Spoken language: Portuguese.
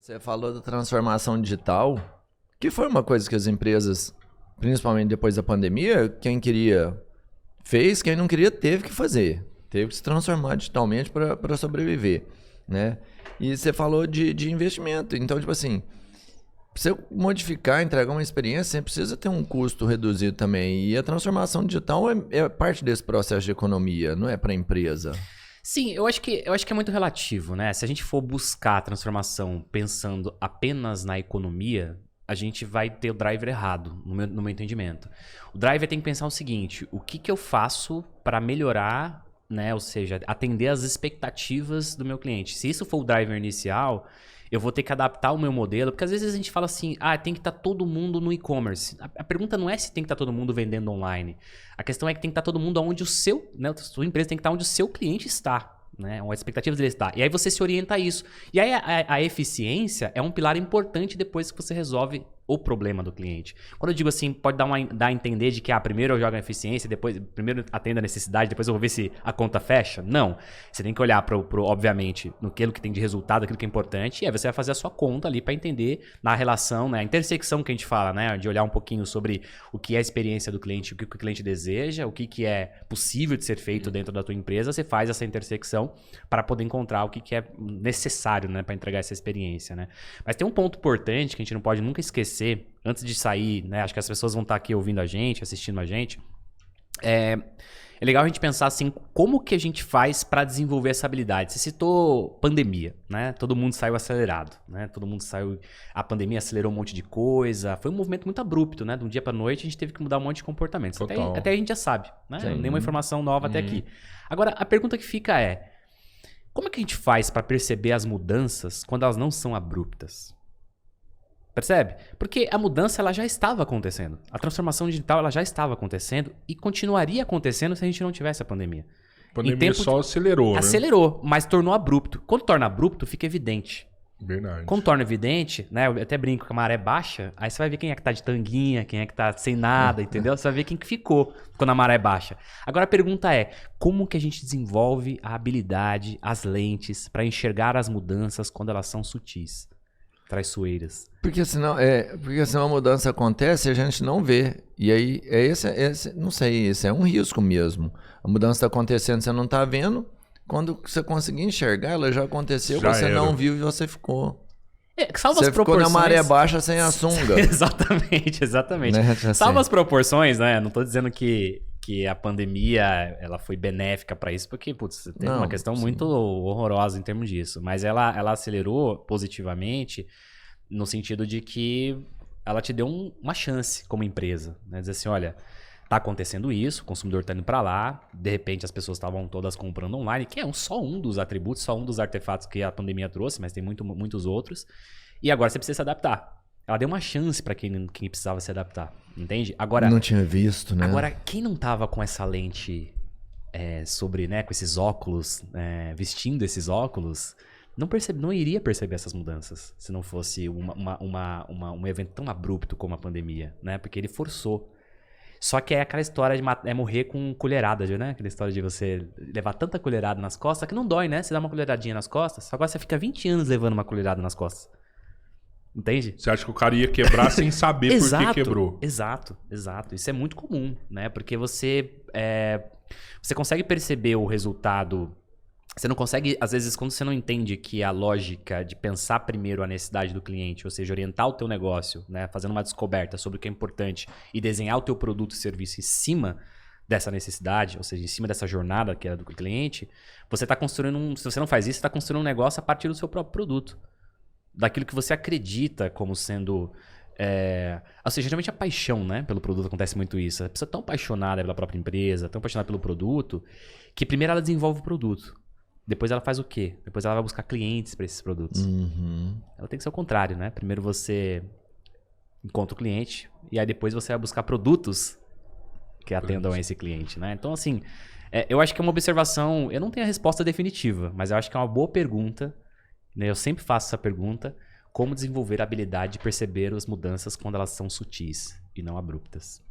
Você falou da transformação digital, que foi uma coisa que as empresas, principalmente depois da pandemia, quem queria fez, quem não queria teve que fazer. Teve que se transformar digitalmente para sobreviver, né? E você falou de investimento. Então, tipo assim, pra você modificar, entregar uma experiência, você precisa ter um custo reduzido também. E a transformação digital é parte desse processo de economia, não é para a empresa. Sim, eu acho que é muito relativo, né? Se a gente for buscar a transformação pensando apenas na economia, a gente vai ter o driver errado, no meu entendimento. O driver tem que pensar o seguinte: o que eu faço para melhorar, né? Ou seja, atender às expectativas do meu cliente. Se isso for o driver inicial, eu vou ter que adaptar o meu modelo, porque às vezes a gente fala assim, tem que estar todo mundo no e-commerce. A pergunta não é se tem que estar todo mundo vendendo online. A questão é que tem que estar todo mundo onde né, a sua empresa tem que estar onde o seu cliente está, né? As expectativas dele está. E aí você se orienta a isso. E aí a eficiência é um pilar importante depois que você resolve o problema do cliente. Quando eu digo assim, pode dar a entender de que primeiro eu jogo a eficiência, depois primeiro atendo a necessidade, depois eu vou ver se a conta fecha. Não. Você tem que olhar obviamente, no que tem de resultado, aquilo que é importante, e aí você vai fazer a sua conta ali para entender na relação, né, a intersecção que a gente fala, né, de olhar um pouquinho sobre o que é a experiência do cliente, o que o cliente deseja, o que é possível de ser feito dentro da tua empresa, você faz essa intersecção para poder encontrar o que é necessário, né, para entregar essa experiência, né. Mas tem um ponto importante que a gente não pode nunca esquecer, antes de sair, né? Acho que as pessoas vão estar aqui ouvindo a gente, assistindo a gente. É legal a gente pensar assim, como que a gente faz para desenvolver essa habilidade? Você citou pandemia, né? Todo mundo saiu acelerado, né? Todo mundo saiu... A pandemia acelerou um monte de coisa. Foi um movimento muito abrupto, né? De um dia para noite a gente teve que mudar um monte de comportamentos. Até a gente já sabe, né? Nenhuma informação nova até aqui. Agora, a pergunta que fica é, como é que a gente faz para perceber as mudanças quando elas não são abruptas? Percebe? Porque a mudança ela já estava acontecendo. A transformação digital ela já estava acontecendo e continuaria acontecendo se a gente não tivesse a pandemia. A pandemia só acelerou, né? Acelerou, mas tornou abrupto. Quando torna abrupto, fica evidente. Verdade. Quando torna evidente, né? Eu até brinco que a maré baixa, aí você vai ver quem é que tá de tanguinha, quem é que tá sem nada, entendeu? Você vai ver quem que ficou quando a maré baixa. Agora a pergunta é, como que a gente desenvolve a habilidade, as lentes, para enxergar as mudanças quando elas são sutis? Traiçoeiras. Porque senão a mudança acontece e a gente não vê. E aí, não sei, esse é um risco mesmo. A mudança está acontecendo, você não está vendo. Quando você conseguir enxergar, ela já aconteceu, você não viu e você ficou. Salva você as proporções. Ficou na maré baixa sem a sunga. Exatamente. Né? Salva as proporções, né? Não estou dizendo que a pandemia ela foi benéfica para isso, porque putz, tem uma questão muito horrorosa em termos disso. Mas ela acelerou positivamente no sentido de que ela te deu uma chance como empresa. Né? Dizer assim, olha, tá acontecendo isso, o consumidor tá indo para lá, de repente as pessoas estavam todas comprando online, que é só um dos atributos, só um dos artefatos que a pandemia trouxe, mas tem muitos outros. E agora você precisa se adaptar. Ela deu uma chance para quem precisava se adaptar, entende? Agora, não tinha visto, né? Agora, quem não tava com essa lente com esses óculos, vestindo esses óculos, não iria perceber essas mudanças se não fosse um evento tão abrupto como a pandemia, né? Porque ele forçou. Só que é aquela história de morrer com colherada, né? Aquela história de você levar tanta colherada nas costas que não dói, né? Você dá uma colheradinha nas costas, agora você fica 20 anos levando uma colherada nas costas. Entende? Você acha que o cara ia quebrar sem saber por que quebrou? Exato. Isso é muito comum, né? Porque você consegue perceber o resultado. Você não consegue, às vezes, quando você não entende que a lógica de pensar primeiro a necessidade do cliente, ou seja, orientar o teu negócio, né? Fazendo uma descoberta sobre o que é importante e desenhar o teu produto e serviço em cima dessa necessidade, ou seja, em cima dessa jornada que é do cliente, você está construindo se você não faz isso, você está construindo um negócio a partir do seu próprio produto. Daquilo que você acredita como sendo... Ou seja, geralmente a paixão, né, pelo produto acontece muito isso. A pessoa é tão apaixonada pela própria empresa, tão apaixonada pelo produto, que primeiro ela desenvolve o produto. Depois ela faz o quê? Depois ela vai buscar clientes para esses produtos. Ela tem que ser o contrário, né? Primeiro você encontra o cliente e aí depois você vai buscar produtos que atendam a esse cliente, né? Então, assim, eu acho que é uma observação... Eu não tenho a resposta definitiva, mas eu acho que é uma boa pergunta. Eu sempre faço essa pergunta, como desenvolver a habilidade de perceber as mudanças quando elas são sutis e não abruptas.